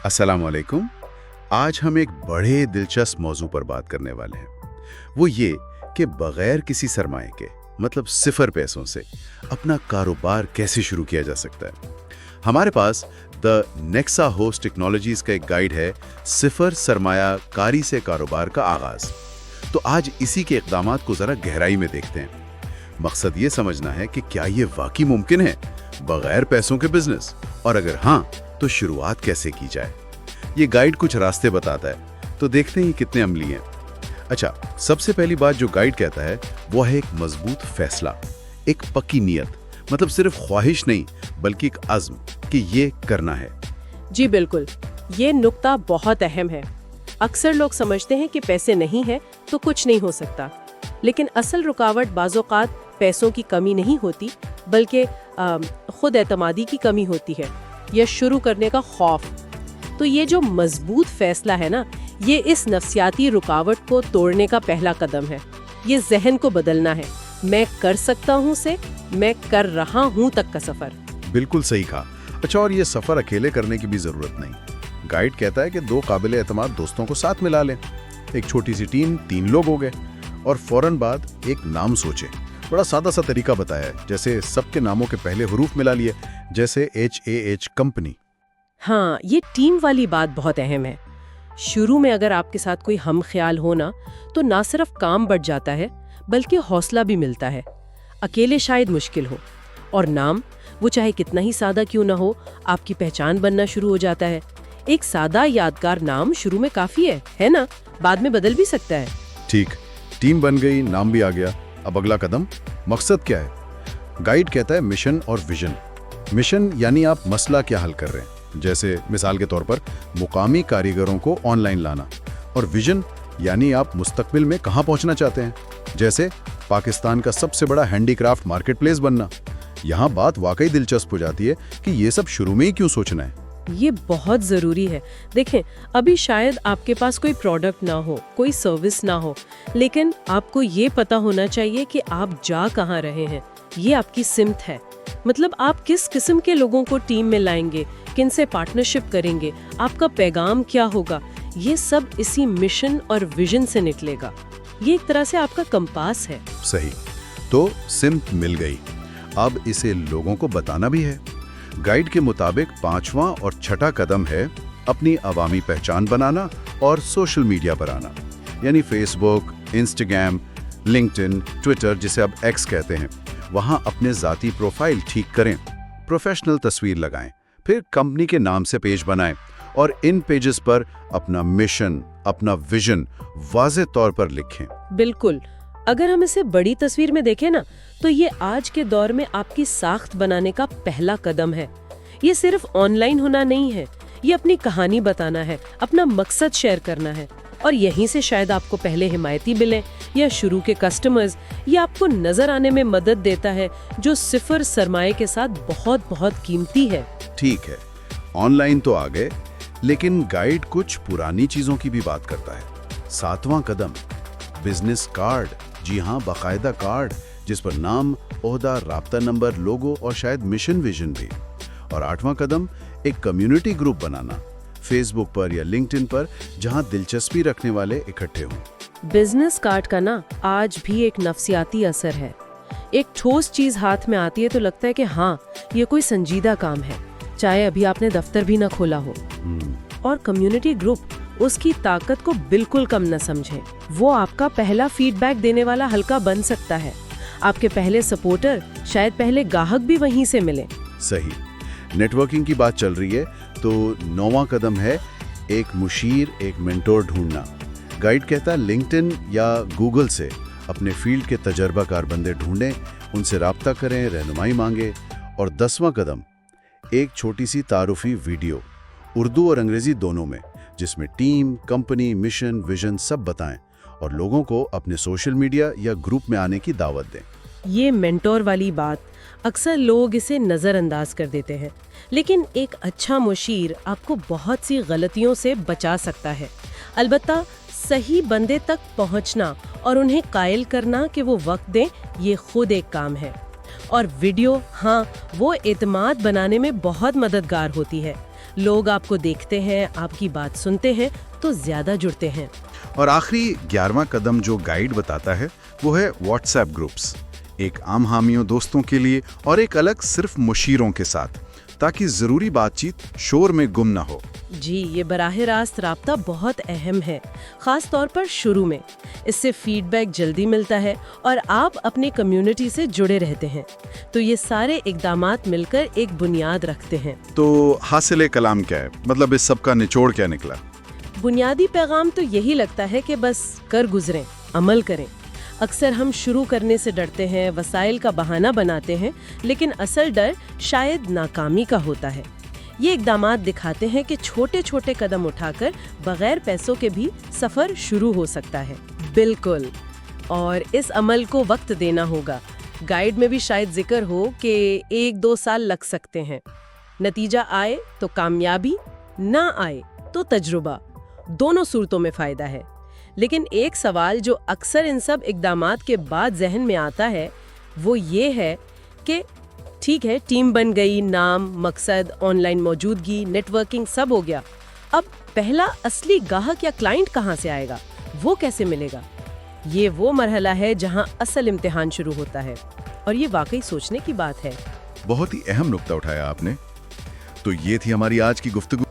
अस्सलाम वालेकुम। आज हम एक बड़े दिलचस्प मौजू पर बात करने वाले हैं। वो ये कि बगैर किसी सरमाए के मतलब सिफर पैसों से अपना कारोबार कैसे शुरू किया जा सकता है। हमारे पास द नेक्सा होस्ट टेक्नोलॉजीज का एक गाइड है, सिफर सरमाया कारी से कारोबार का आगाज। तो आज इसी के इक़दामात को जरा गहराई में देखते हैं। मकसद ये समझना है कि क्या ये वाकई मुमकिन है बगैर पैसों के बिजनेस, और अगर हाँ तो शुरुआत कैसे की जाए। ये गाइड कुछ रास्ते बताता है, तो देखते हैं कितने अमली हैं। अच्छा, सबसे पहली बात जो गाइड कहता है वो है एक मजबूत फैसला, एक पक्की नियत, मतलब सिर्फ ख्वाहिश नहीं बल्कि एक अज़्म कि ये करना है। जी बिल्कुल, ये नुक्ता बहुत अहम है। अक्सर लोग समझते हैं कि पैसे नहीं है तो कुछ नहीं हो सकता, लेकिन असल रुकावट बाज़-औक़ात पैसों की कमी नहीं होती बल्कि खुद एतमादी की कमी होती है या शुरू करने का खौफ। तो ये जो मजबूत फैसला है ना, ये इस नफ्सियाती रुकावट को तोड़ने का पहला कदम है। ये जहन को बदलना है, मैं कर सकता हूँ से मैं कर रहा हूँ तक का सफर। बिल्कुल सही कहा। अच्छा, और ये सफर अकेले करने की भी जरूरत नहीं। गाइड कहता है कि दो काबिल एतमाद दोस्तों को साथ मिला लें। एक छोटी सी टीम, 3 लोग हो गए, और फौरन बाद एक नाम सोचे। बड़ा सादा सा तरीका बताया है, जैसे सबके नामों के पहले हुरूफ मिला लिए, जैसे HAH कंपनी। हाँ, ये टीम वाली बात बहुत अहम है। शुरू में अगर आपके साथ कोई हम ख्याल हो ना, तो ना सिर्फ काम बढ़ जाता है बल्कि हौसला भी मिलता है। अकेले शायद मुश्किल हो, और नाम वो चाहे कितना ही सादा क्यों ना हो, आपकी पहचान बनना शुरू हो जाता है। एक सादा यादगार नाम शुरू में काफी है ना? बाद में बदल भी सकता है। ठीक, टीम बन गई, नाम भी आ गया। अब अगला कदम, मकसद क्या है? गाइड कहता है मिशन और विजन। मिशन यानी आप मसला क्या हल कर रहे हैं, जैसे मिसाल के तौर पर मुकामी कारीगरों को ऑनलाइन लाना। और विजन यानी आप मुस्तकबिल में कहाँ पहुँचना चाहते हैं, जैसे पाकिस्तान का सबसे बड़ा हैंडीक्राफ्ट मार्केट प्लेस बनना। यहाँ बात वाकई दिलचस्प हो जाती है कि ये सब शुरू में ही क्यों सोचना है। ये बहुत ज़रूरी है। देखें, अभी शायद आपके पास कोई प्रोडक्ट ना हो, कोई सर्विस ना हो, लेकिन आपको ये पता होना चाहिए कि आप जा कहाँ रहे हैं। ये आपकी सिमत है, मतलब आप किस किस्म के लोगों को टीम में लाएंगे, किन से पार्टनरशिप करेंगे, आपका पैगाम क्या होगा। ये सब इसी मिशन और विजन से निकलेगा। ये एक तरह से आपका कंपास है। सही, तो सिमत मिल गई, अब इसे लोगों को बताना भी है। गाइड के मुताबिक 5वां और छठा कदम है अपनी अवामी पहचान बनाना और सोशल मीडिया पर आना, यानी फेसबुक, इंस्टाग्राम, लिंक्डइन, ट्विटर जिसे अब एक्स कहते हैं, वहां अपने ज़ाती प्रोफाइल ठीक करें, प्रोफेशनल तस्वीर लगाएं, फिर कंपनी के नाम से पेज बनाएं और इन पेजेस पर अपना मिशन, अपना विजन वाज़ेह तौर पर लिखें। बिल्कुल, अगर हम इसे बड़ी तस्वीर में देखें ना, तो ये आज के दौर में आपकी साख्त बनाने का पहला कदम है। ये सिर्फ ऑनलाइन होना नहीं है, ये अपनी कहानी बताना है, अपना मकसद शेयर करना है, और यहीं से शायद आपको पहले हिमायती मिलें या शुरू के कस्टमर्स। ये आपको नजर आने में मदद देता है, जो सिफर सरमाए के साथ बहुत बहुत कीमती है। ठीक है, ऑनलाइन तो आ गए, लेकिन गाइड कुछ पुरानी चीजों की भी बात करता है। 7वां कदम, बिजनेस कार्ड। जी हाँ, बाकायदा कार्ड जिस पर नाम, ओहदा, राब्ता नंबर, लोगो और शायद मिशन विजन भी। और 8वां कदम, एक कम्युनिटी ग्रुप बनाना, फेसबुक पर या लिंक्डइन पर, जहां दिलचस्पी रखने वाले इकट्ठे हों। बिजनेस कार्ड का ना आज भी एक नफ्सियाती असर है। एक ठोस चीज हाथ में आती है तो लगता है कि हाँ, ये कोई संजीदा काम है, चाहे अभी आपने दफ्तर भी ना खोला हो। और कम्युनिटी ग्रुप, उसकी ताकत को बिल्कुल कम न समझें। वो आपका पहला फीडबैक देने वाला हल्का बन सकता है। आपके पहले सपोर्टर, शायद पहले ग्राहक भी वहीं से मिले। सही, नेटवर्किंग की बात चल रही है, तो 9वां कदम है एक मुशीर, एक मेंटोर ढूंढना। गाइड कहता है लिंक्डइन या गूगल से अपने फील्ड के तजर्बाकार बंदे ढूंढें, उनसे राब्ता करें, रहनुमाई मांगे। और 10वां कदम, एक छोटी सी तारुफी वीडियो, उर्दू और अंग्रेजी दोनों में, जिसमें टीम, कंपनी, मिशन, विजन सब बताएं और लोगों को अपने सोशल मीडिया या ग्रुप में आने की दावत दें। ये मेंटोर वाली बात, अक्सर लोग इसे नज़रअंदाज कर देते हैं, लेकिन एक अच्छा मुशीर आपको बहुत सी गलतियों से बचा सकता है। अलबत्ता सही बंदे तक पहुंचना और उन्हें कायल करना कि वो वक्त दें, ये खुद एक काम है। और वीडियो, हाँ, वो एतमाद बनाने में बहुत मददगार होती है। لوگ آپ کو دیکھتے ہیں، آپ کی بات سنتے ہیں تو زیادہ جڑتے ہیں۔ اور آخری 11واں قدم جو گائیڈ بتاتا ہے وہ ہے واٹس ایپ گروپس، ایک عام حامیوں دوستوں کے لیے اور ایک الگ صرف مشیروں کے ساتھ، تاکہ ضروری بات چیت شور میں گم نہ ہو۔ جی، یہ براہ راست رابطہ بہت اہم ہے، خاص طور پر شروع میں۔ اس سے فیڈ بیک جلدی ملتا ہے اور آپ اپنی کمیونٹی سے جڑے رہتے ہیں۔ تو یہ سارے اقدامات مل کر ایک بنیاد رکھتے ہیں۔ تو حاصل کلام کیا ہے؟ مطلب اس سب کا نچوڑ کیا نکلا؟ بنیادی پیغام تو یہی لگتا ہے کہ بس کر گزریں، عمل کریں۔ اکثر ہم شروع کرنے سے ڈرتے ہیں، وسائل کا بہانہ بناتے ہیں، لیکن اصل ڈر شاید ناکامی کا ہوتا ہے۔ یہ اقدامات دکھاتے ہیں کہ چھوٹے چھوٹے قدم اٹھا کر بغیر پیسوں کے بھی سفر شروع ہو سکتا ہے۔ بالکل، اور اس عمل کو وقت دینا ہوگا۔ گائیڈ میں بھی شاید ذکر ہو کہ 1-2 سال لگ سکتے ہیں۔ نتیجہ آئے تو کامیابی، نہ آئے تو تجربہ، دونوں صورتوں میں فائدہ ہے۔ لیکن ایک سوال جو اکثر ان سب اقدامات کے بعد ذہن میں آتا ہے وہ یہ ہے کہ ٹھیک ہے، ٹیم بن گئی، نام، مقصد، آن لائن موجودگی، نیٹ ورکنگ سب ہو گیا، اب پہلا اصلی گاہک یا کلائنٹ کہاں سے آئے گا؟ وہ کیسے ملے گا؟ یہ وہ مرحلہ ہے جہاں اصل امتحان شروع ہوتا ہے، اور یہ واقعی سوچنے کی بات ہے۔ بہت ہی اہم نقطہ اٹھایا آپ نے۔ تو یہ تھی ہماری آج کی گفتگو۔